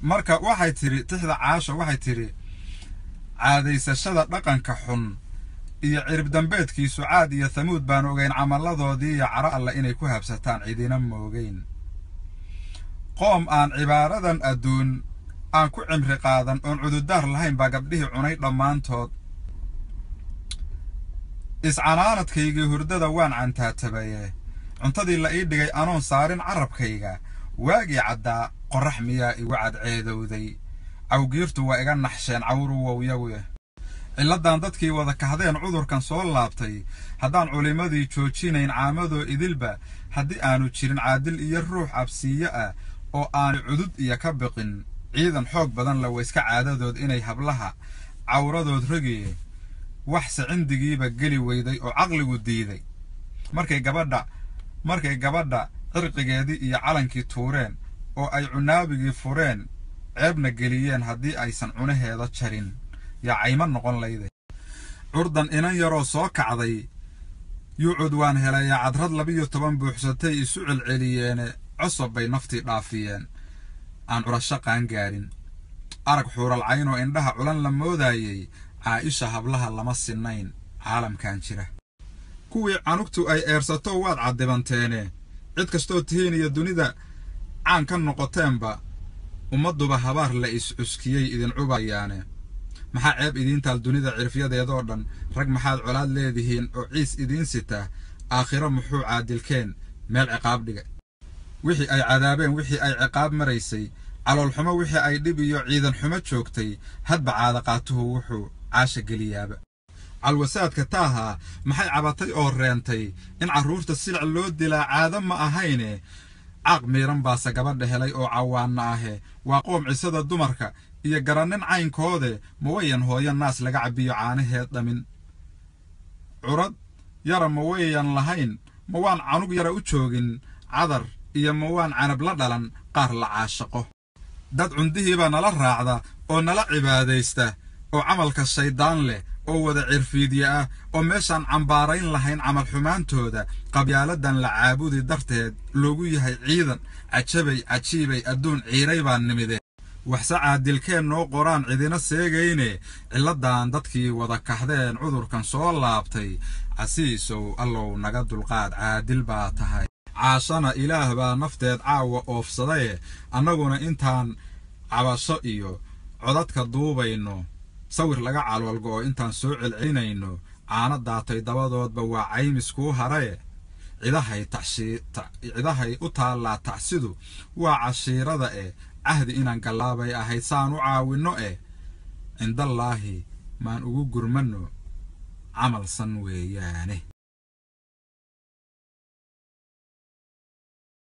marka waxay tiri tixda caasho waxay tiri caadaysashada dhaqanka xun iyo cirib dambeedkiisu caad iyo thamuud baan ogeyn camaladoodii iyo cara alla inay ku habsataan cidina moogeyn qoom aan cibaaradan adduun aan ku cimri qaadan oon cududaar lahayn baa gabdhihii cunay dhammaantood iscanaanadkaygii hurdada waan cantaatabaye cuntadii la ii dhigay anoon saarin carabkayga waagii caddaa qorrax miyaa igu cadceedowday cawgiirtu waa iga naxsheen cawruwowyawe cilladan dadkii wada kahdeen cudurkan soo laabtay haddaan culimmadii joojinayn caamadoo idilba haddii aanu jirin caadil iyo ruux cabsiiyo ah oo aanu cudud iyo ka biqin ciidan xoog badan la wayska caadadood inay hablaha cawradood rogiye waxse cindigiiba geli weyday oo caqligu diiday markay gabadha cirqigeedii iyo calankii tuureen oo ay cunaabigii fureen ceebna geliyeen haddii aysan cunaheeda jarin yaa cayma noqon layday curdan inan yaroo soo kacday yuucud waan helayaa cadrad 12 buuxsatay isu celceliyeene cosob bay naftii dhaafiyeen aan curasho qaangaarin arag xuural caynoo indhaha culan la moodayay caaisha hablaha lama sinayn caalamkan jira kuwii canugtu ay eersato waad cadibanteene cid kastoo tihiin iyo dunida caan ka noqoteenba ummaduba habaar la is-cuskiyey idin cubayaane maxaa ceeb idiintaal dunida cirfiyadeedoo dhan rag maxaad colaad leedihiin oo ciis idiin sita aakhiro muxuu caadilkeen meel ciqaab dhiga wixii ay cadaabeen wixii ay ciqaab maraysay caloolxumo wixii ay dhib iyo ciidan xumo joogtay hadba caadaqaatuhu wuxuu caasha geliyaaba calwasaadka taaha maxay cabatay oo reentay in carruurta silic loo dilaa caado ma ahayne caaq miiran baase gabadha helay oo cawaanna ahe waa qoom cisada dumarka iyo garannin caynkoode ma wayan hooyo naas laga cabbiyo caanaheed dhamin curad yara ma wayan lahayn ma waan canug yara u joogin cadar iyo ma waan canab la dhalan qaar la caashaqo dad cundihiiba nala raacda oo nala cibaadaysta oo camalka shaydaan leh oo wada cirfiidya ah oo meeshaan cambaarayn lahayn camal xumaantooda qabyaaladan la caabudi darteed loogu yahay ciidan cajiibay adduun ciiray baan nimide waxse caadilkeen noo qoraan cidina seegayne cilladan dadkii wada kahdeen cudurkan soo laabtay casiisow allow naga dulqaad caadil baa tahay caashana ilaah baa nafteed caawa oofsadaye annaguna intaan cabasho iyo codadka duubayno sawir laga calwalgo oo intaan soo celcelinayno caana daatay dabadoodba waa caymis kuu haraye cidahay u taallaa tacsidu waa cashiirada cahdi inaan gallaabay ahayd saan u caawinno cindallaahi maan ugu gurmanno camalsan weeyaane